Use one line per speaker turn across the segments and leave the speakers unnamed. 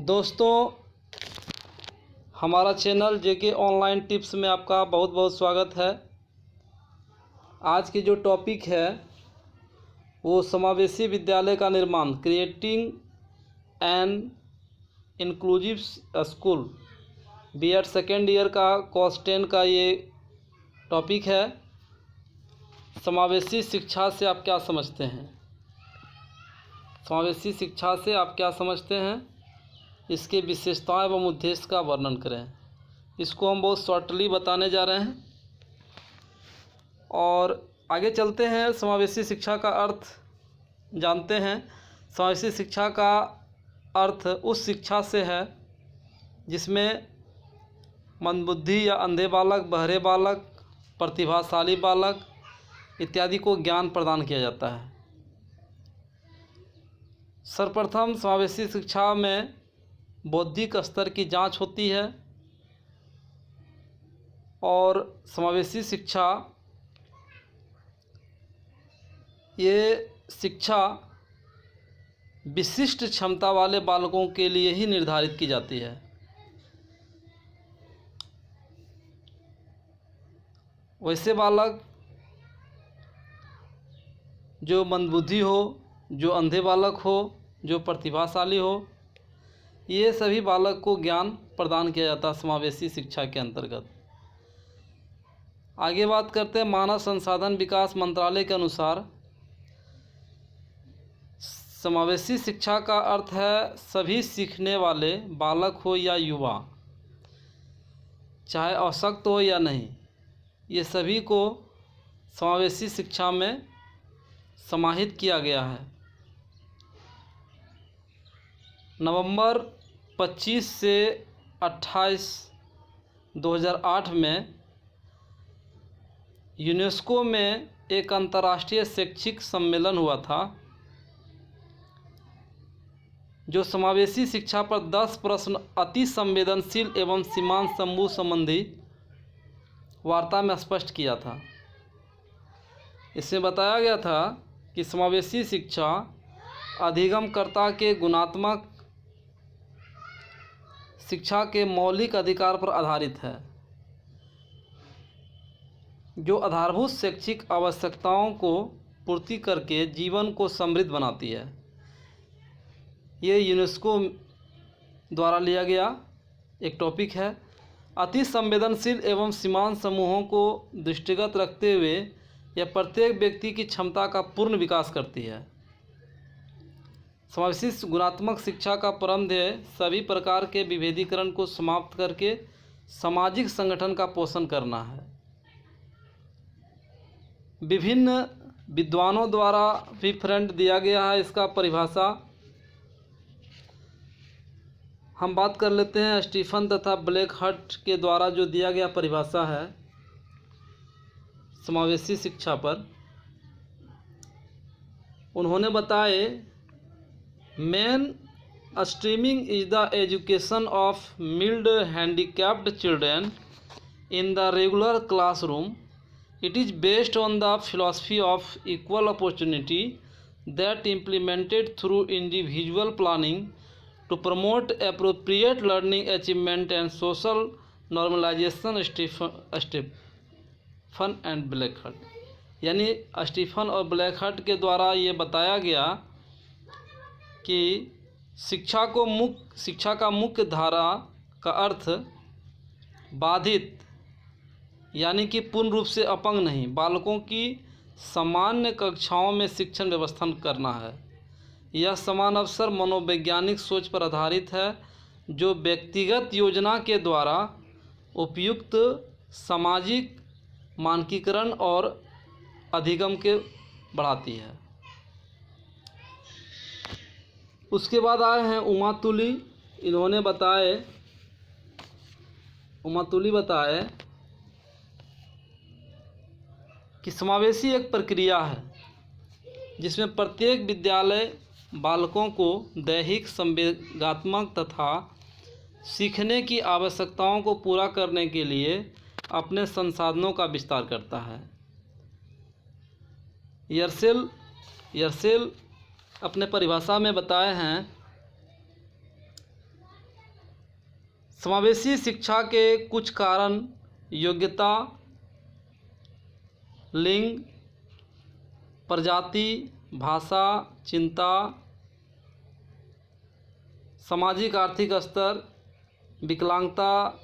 दोस्तों, हमारा चैनल जेके online tips में आपका बहुत बहुत स्वागत है। आज की जो टॉपिक है वो समावेशी विद्यालय का निर्माण, creating an inclusive school, BEd second year का कोर्स 10 का ये टॉपिक है। समावेशी शिक्षा से आप क्या समझते हैं? समावेशी शिक्षा से आप क्या समझते हैं? इसके विशेषताएं एवं उद्देश्य का वर्णन करें। इसको हम बहुत शॉर्टली बताने जा रहे हैं और आगे चलते हैं। समावेशी शिक्षा का अर्थ जानते हैं। समावेशी शिक्षा का अर्थ उस शिक्षा से है जिसमें मंदबुद्धि या अंधे बालक, बहरे बालक, प्रतिभाशाली बालक इत्यादि को ज्ञान प्रदान किया जाता है। सर्वप्रथम समावेशी शिक्षा में बौद्धिक स्तर की जांच होती है और समावेशी शिक्षा ये शिक्षा विशिष्ट क्षमता वाले बालकों के लिए ही निर्धारित की जाती है। वैसे बालक जो मंदबुद्धि हो, जो अंधे बालक हो, जो प्रतिभाशाली हो, ये सभी बालक को ज्ञान प्रदान किया जाता है समावेशी शिक्षा के अंतर्गत। आगे बात करते हैं। मानव संसाधन विकास मंत्रालय के अनुसार समावेशी शिक्षा का अर्थ है सभी सीखने वाले बालक हो या युवा, चाहे अशक्त हो या नहीं, ये सभी को समावेशी शिक्षा में समाहित किया गया है। नवंबर 25 से 28 2008 में यूनेस्को में एक अंतर्राष्ट्रीय शैक्षिक सम्मेलन हुआ था जो समावेशी शिक्षा पर 10 प्रश्न अति संवेदनशील एवं सीमांत समूह संबंधी वार्ता में स्पष्ट किया था। इसमें बताया गया था कि समावेशी शिक्षा अधिगमकर्ता के गुणात्मक शिक्षा के मौलिक अधिकार पर आधारित है, जो आधारभूत शैक्षिक आवश्यकताओं को पूर्ति करके जीवन को समृद्ध बनाती है। ये यूनेस्को द्वारा लिया गया एक टॉपिक है। अति संवेदनशील एवं सीमांत समूहों को दृष्टिगत रखते हुए यह प्रत्येक व्यक्ति की क्षमता का पूर्ण विकास करती है। समावेशी गुणात्मक शिक्षा का परम ध्येय सभी प्रकार के विभेदीकरण को समाप्त करके सामाजिक संगठन का पोषण करना है। विभिन्न विद्वानों द्वारा डिफरेंट दिया गया है इसका परिभाषा। हम बात कर लेते हैं स्टीफन तथा ब्लैकहार्ट के द्वारा जो दिया गया परिभाषा है समावेशी शिक्षा पर। उन्होंने बताए, mainstreaming is the education of mild handicapped children in the regular classroom. It is based on the philosophy of equal opportunity that implemented through individual planning to promote appropriate learning achievement and social normalization. Stephen and Blackhart, यानी Stephen और ब्लैकहार्ट के द्वारा ये बताया गया कि शिक्षा का मुख्य धारा का अर्थ बाधित यानी कि पूर्ण रूप से अपंग नहीं, बालकों की सामान्य कक्षाओं में शिक्षण व्यवस्था करना है। यह समान अवसर मनोवैज्ञानिक सोच पर आधारित है जो व्यक्तिगत योजना के द्वारा उपयुक्त सामाजिक मानकीकरण और अधिगम के बढ़ाती है। उसके बाद आए हैं उमातुली। इन्होंने बताए कि समावेशी एक प्रक्रिया है जिसमें प्रत्येक विद्यालय बालकों को दैहिक, संवेगात्मक तथा सीखने की आवश्यकताओं को पूरा करने के लिए अपने संसाधनों का विस्तार करता है। यर्सेल अपने परिभाषा में बताए हैं समावेशी शिक्षा के कुछ कारण योग्यता, लिंग, प्रजाति, भाषा, चिंता, सामाजिक आर्थिक स्तर, विकलांगता,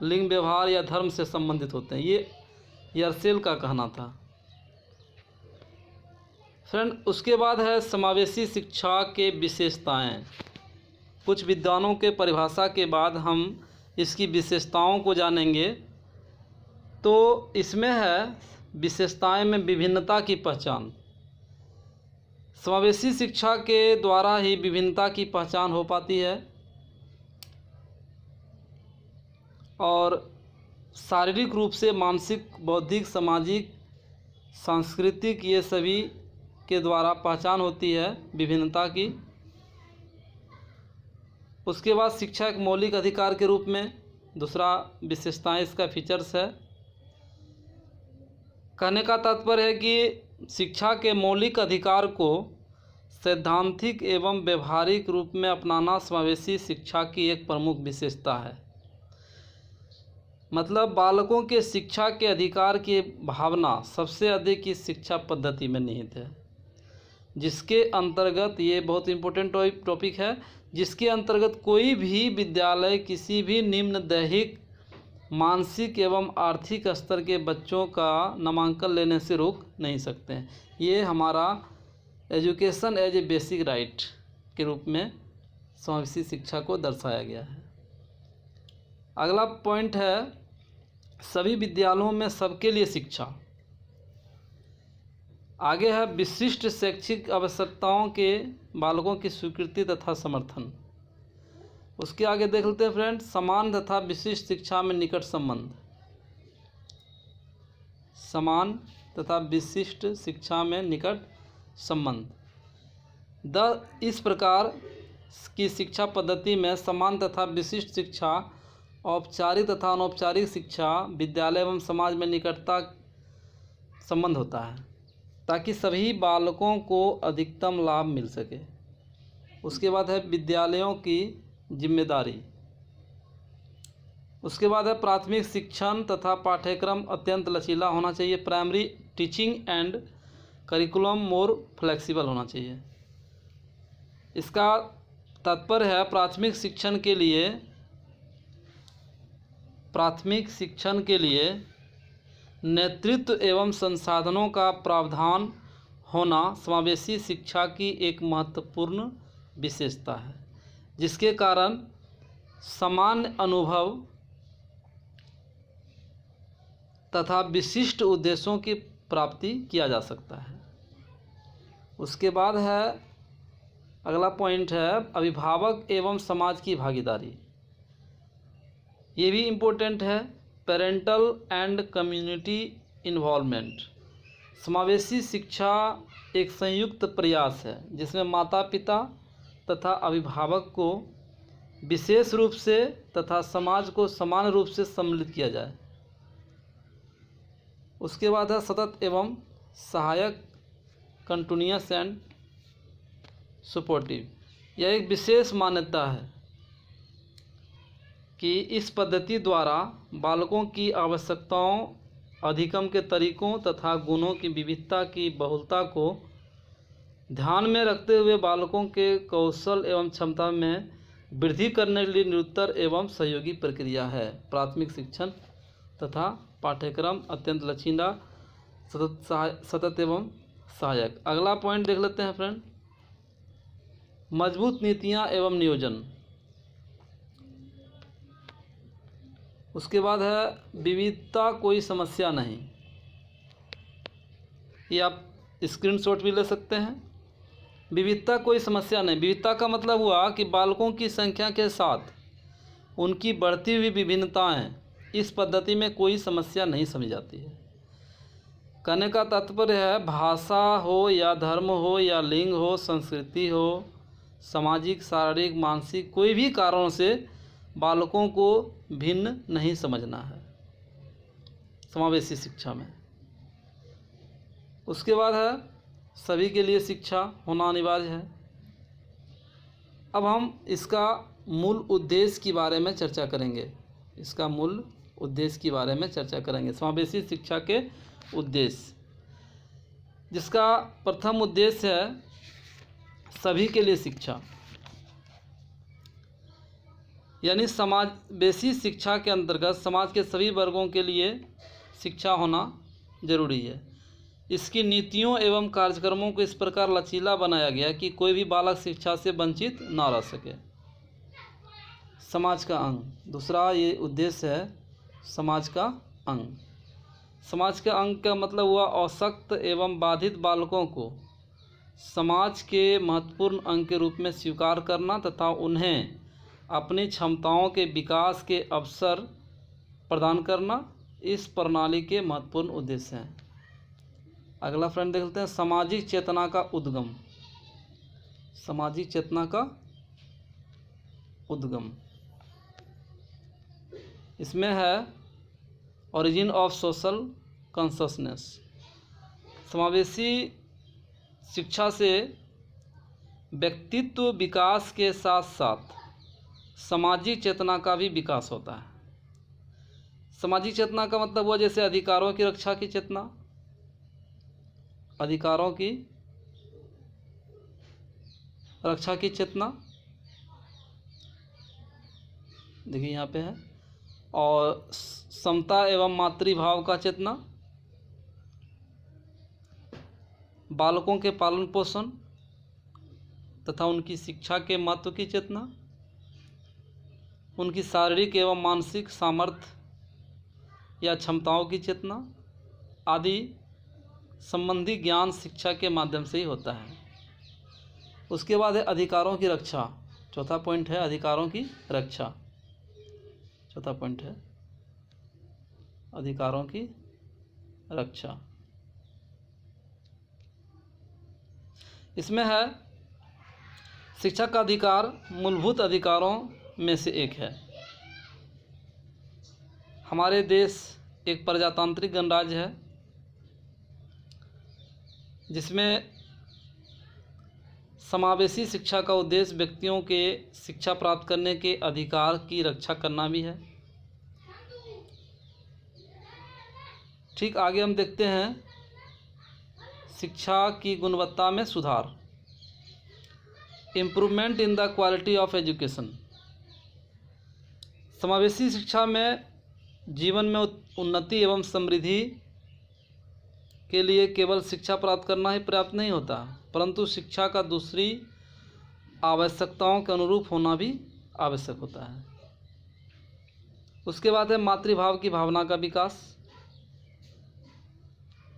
लिंग व्यवहार या धर्म से संबंधित होते हैं। ये यर्सेल का कहना था। फ्रेंड, उसके बाद है समावेशी शिक्षा के विशेषताएं। कुछ विद्वानों के परिभाषा के बाद हम इसकी विशेषताओं को जानेंगे। तो इसमें है विशेषताएं में विभिन्नता की पहचान। समावेशी शिक्षा के द्वारा ही विभिन्नता की पहचान हो पाती है और शारीरिक रूप से, मानसिक, बौद्धिक, सामाजिक, सांस्कृतिक, ये सभी के द्वारा पहचान होती है विभिन्नता की। उसके बाद शिक्षा एक मौलिक अधिकार के रूप में दूसरा विशेषताएं इसका फीचर्स है। कहने का तात्पर्य है कि शिक्षा के मौलिक अधिकार को सैद्धांतिक एवं व्यवहारिक रूप में अपनाना समावेशी शिक्षा की एक प्रमुख विशेषता है। मतलब बालकों के शिक्षा के अधिकार की भावना सबसे अधिक इस शिक्षा पद्धति में निहित है, जिसके अंतर्गत, ये बहुत इम्पोर्टेंट टॉपिक है, जिसके अंतर्गत कोई भी विद्यालय किसी भी निम्न दैहिक, मानसिक एवं आर्थिक स्तर के बच्चों का नामांकन लेने से रोक नहीं सकते हैं। ये हमारा education as a basic right के रूप में समावेशी शिक्षा को दर्शाया गया है। अगला पॉइंट है सभी विद्यालयों में सबके लिए शिक्षा। आगे है विशिष्ट शैक्षिक आवश्यकताओं के बालकों की स्वीकृति तथा समर्थन। उसके आगे देख लेते हैं फ्रेंड, समान तथा विशिष्ट शिक्षा में निकट संबंध। समान तथा विशिष्ट शिक्षा में निकट संबंध। इस प्रकार की शिक्षा पद्धति में समान तथा विशिष्ट शिक्षा, औपचारिक तथा अनौपचारिक शिक्षा, विद्यालय एवं समाज में निकटता संबंध होता है ताकि सभी बालकों को अधिकतम लाभ मिल सके। उसके बाद है विद्यालयों की जिम्मेदारी। उसके बाद है प्राथमिक शिक्षण तथा पाठ्यक्रम अत्यंत लचीला होना चाहिए। Primary teaching and curriculum more flexible होना चाहिए। इसका तात्पर्य है प्राथमिक शिक्षण के लिए नेतृत्व एवं संसाधनों का प्रावधान होना समावेशी शिक्षा की एक महत्वपूर्ण विशेषता है, जिसके कारण सामान्य अनुभव तथा विशिष्ट उद्देश्यों की प्राप्ति किया जा सकता है। उसके बाद है अगला पॉइंट है अभिभावक एवं समाज की भागीदारी। ये भी इम्पोर्टेंट है। Parental and community involvement. समावेशी शिक्षा एक संयुक्त प्रयास है जिसमें माता पिता तथा अभिभावक को विशेष रूप से तथा समाज को समान रूप से सम्मिलित किया जाए। उसके बाद है सतत एवं सहायक, कंटिन्यूअस एंड सपोर्टिव। यह एक विशेष मान्यता है कि इस पद्धति द्वारा बालकों की आवश्यकताओं, अधिगम के तरीकों तथा गुणों की विविधता की बहुलता को ध्यान में रखते हुए बालकों के कौशल एवं क्षमता में वृद्धि करने के लिए निरंतर एवं सहयोगी प्रक्रिया है। प्राथमिक शिक्षण तथा पाठ्यक्रम अत्यंत लचीला, सतत एवं सहायक। अगला पॉइंट देख लेते हैं फ्रेंड, मजबूत नीतियां एवं नियोजन। उसके बाद है विविधता कोई समस्या नहीं। ये आप स्क्रीनशॉट भी ले सकते हैं। विविधता कोई समस्या नहीं। विविधता का मतलब हुआ कि बालकों की संख्या के साथ उनकी बढ़ती हुई विभिन्नताएं इस पद्धति में कोई समस्या नहीं समझी जाती है। कहने का तात्पर्य है भाषा हो या धर्म हो या लिंग हो, संस्कृति हो, सामाजिक, शारीरिक, मानसिक, कोई भी कारणों से बालकों को भिन्न नहीं समझना है समावेशी शिक्षा में। उसके बाद है सभी के लिए शिक्षा होना अनिवार्य है। अब हम इसका मूल उद्देश्य के बारे में चर्चा करेंगे। इसका मूल उद्देश्य के बारे में चर्चा करेंगे। समावेशी शिक्षा के उद्देश्य, जिसका प्रथम उद्देश्य है सभी के लिए शिक्षा, यानी समावेशी शिक्षा के अंतर्गत समाज के सभी वर्गों के लिए शिक्षा होना जरूरी है। इसकी नीतियों एवं कार्यक्रमों को इस प्रकार लचीला बनाया गया कि कोई भी बालक शिक्षा से वंचित ना रह सके। समाज का अंग, दूसरा ये उद्देश्य है समाज का अंग। समाज का अंग का मतलब हुआ अशक्त एवं बाधित बालकों को समाज के महत्वपूर्ण अंग के रूप में स्वीकार करना तथा उन्हें अपनी क्षमताओं के विकास के अवसर प्रदान करना इस प्रणाली के महत्वपूर्ण उद्देश्य हैं। अगला फ्रेंड देखते हैं सामाजिक चेतना का उद्गम। सामाजिक चेतना का उद्गम, इसमें है ओरिजिन ऑफ सोशल कॉन्शसनेस। समावेशी शिक्षा से व्यक्तित्व विकास के साथ साथ सामाजिक चेतना का भी विकास होता है। सामाजिक चेतना का मतलब हुआ जैसे अधिकारों की रक्षा की चेतना, अधिकारों की रक्षा की चेतना, देखिए यहाँ पे है, और समता एवं मातृभाव का चेतना, बालकों के पालन पोषण तथा उनकी शिक्षा के महत्व की चेतना, उनकी शारीरिक एवं मानसिक सामर्थ्य या क्षमताओं की चेतना आदि संबंधी ज्ञान शिक्षा के माध्यम से ही होता है। उसके बाद है अधिकारों की रक्षा। चौथा पॉइंट है अधिकारों की रक्षा। चौथा पॉइंट है अधिकारों की रक्षा। इसमें है शिक्षा का अधिकार मूलभूत अधिकारों में से एक है। हमारे देश एक प्रजातांत्रिक गणराज्य है जिसमें समावेशी शिक्षा का उद्देश्य व्यक्तियों के शिक्षा प्राप्त करने के अधिकार की रक्षा करना भी है। ठीक आगे हम देखते हैं शिक्षा की गुणवत्ता में सुधार, improvement in the quality of education. समावेशी शिक्षा में जीवन में उन्नति एवं समृद्धि के लिए केवल शिक्षा प्राप्त करना ही पर्याप्त नहीं होता, परंतु शिक्षा का दूसरी आवश्यकताओं के अनुरूप होना भी आवश्यक होता है। उसके बाद है मातृभाव की भावना का विकास।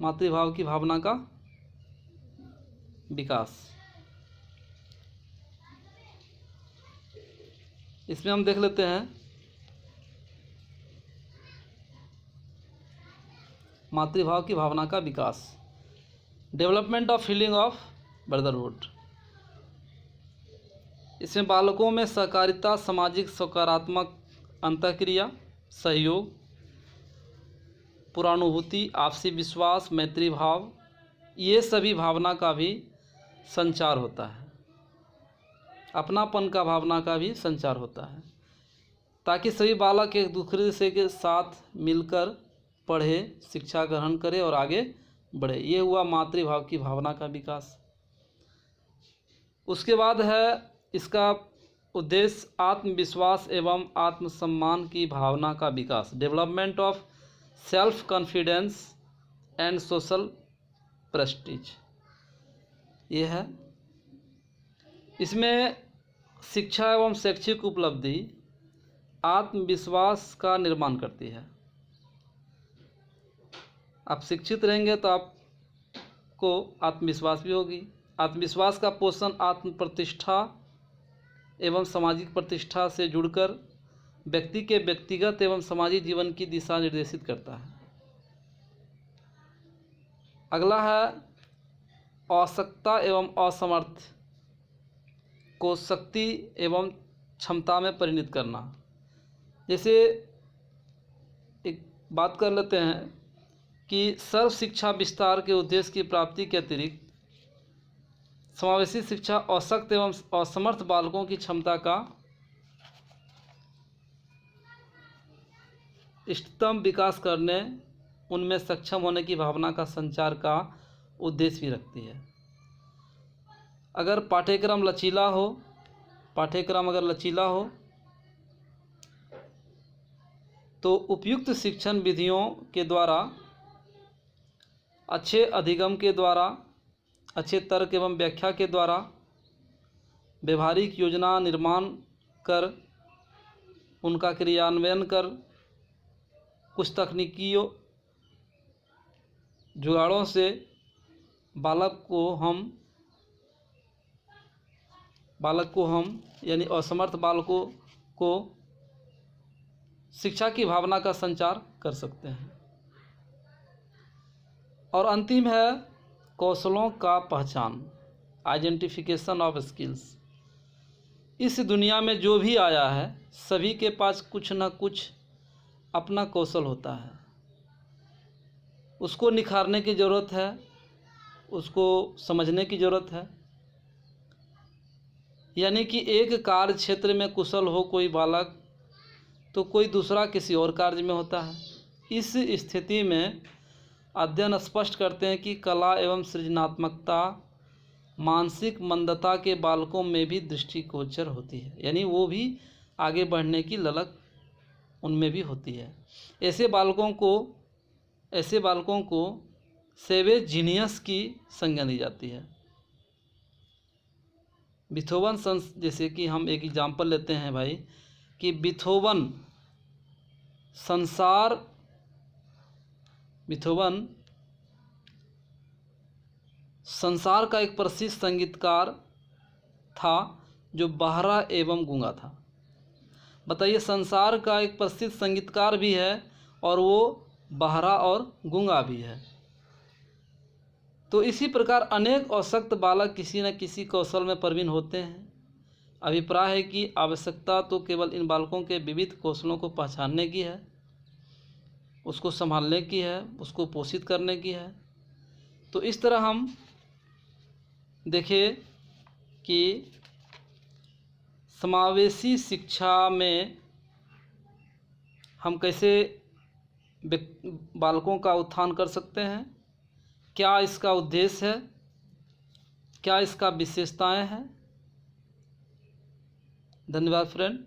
मातृभाव की भावना का विकास, इसमें हम देख लेते हैं मातृभाव की भावना का विकास, development of feeling of brotherhood. इसमें बालकों में सहकारिता, सामाजिक सकारात्मक अंतःक्रिया, सहयोग, पुरानुभूति, आपसी विश्वास, मैत्री भाव, ये सभी भावना का भी संचार होता है। अपनापन का भावना का भी संचार होता है ताकि सभी बालक एक दूसरे से के साथ मिलकर पढ़े, शिक्षा ग्रहण करे और आगे बढ़े। ये हुआ मातृभाव की भावना का विकास। उसके बाद है इसका उद्देश्य आत्मविश्वास एवं आत्मसम्मान की भावना का विकास, development of self confidence and social prestige. ये है। इसमें शिक्षा एवं शैक्षिक उपलब्धि आत्मविश्वास का निर्माण करती है। आप शिक्षित रहेंगे तो आपको आत्मविश्वास भी होगी। आत्मविश्वास का पोषण आत्म प्रतिष्ठा एवं सामाजिक प्रतिष्ठा से जुड़कर व्यक्ति के व्यक्तिगत एवं सामाजिक जीवन की दिशा निर्देशित करता है। अगला है आवश्यकता एवं असमर्थ को शक्ति एवं क्षमता में परिणत करना। जैसे एक बात कर लेते हैं कि सर्व शिक्षा विस्तार के उद्देश्य की प्राप्ति के अतिरिक्त समावेशी शिक्षा अशक्त एवं असमर्थ बालकों की क्षमता का इष्टतम विकास करने, उनमें सक्षम होने की भावना का संचार का उद्देश्य भी रखती है। अगर पाठ्यक्रम लचीला हो, पाठ्यक्रम अगर लचीला हो तो उपयुक्त शिक्षण विधियों के द्वारा, अच्छे अधिगम के द्वारा, अच्छे तर्क एवं व्याख्या के द्वारा व्यवहारिक योजना निर्माण कर उनका क्रियान्वयन कर कुछ तकनीकी जुगाड़ों से बालक को हम यानी असमर्थ बालकों को शिक्षा की भावना का संचार कर सकते हैं। और अंतिम है कौशलों का पहचान, आइडेंटिफिकेशन ऑफ स्किल्स। इस दुनिया में जो भी आया है सभी के पास कुछ न कुछ अपना कौशल होता है, उसको निखारने की ज़रूरत है, उसको समझने की ज़रूरत है। यानी कि एक कार्य क्षेत्र में कुशल हो कोई बालक तो कोई दूसरा किसी और कार्य में होता है। इस स्थिति में अध्ययन स्पष्ट करते हैं कि कला एवं सृजनात्मकता मानसिक मंदता के बालकों में भी दृष्टिगोचर होती है, यानी वो भी आगे बढ़ने की ललक उनमें भी होती है। ऐसे बालकों को सेवेज जीनियस की संज्ञा दी जाती है। बीथोवन जैसे कि हम एक एग्जाम्पल लेते हैं भाई कि बीथोवन संसार का एक प्रसिद्ध संगीतकार था जो बहरा एवं गूंगा था। बताइए, संसार का एक प्रसिद्ध संगीतकार भी है और वो बहरा और गूंगा भी है। तो इसी प्रकार अनेक अशक्त बालक किसी न किसी कौशल में प्रवीण होते हैं। अभिप्राय है कि आवश्यकता तो केवल इन बालकों के विविध कौशलों को पहचानने की है, उसको संभालने की है, उसको पोषित करने की है। तो इस तरह हम देखें कि समावेशी शिक्षा में हम कैसे बालकों का उत्थान कर सकते हैं, क्या इसका उद्देश्य है, क्या इसका विशेषताएं हैं। धन्यवाद फ्रेंड।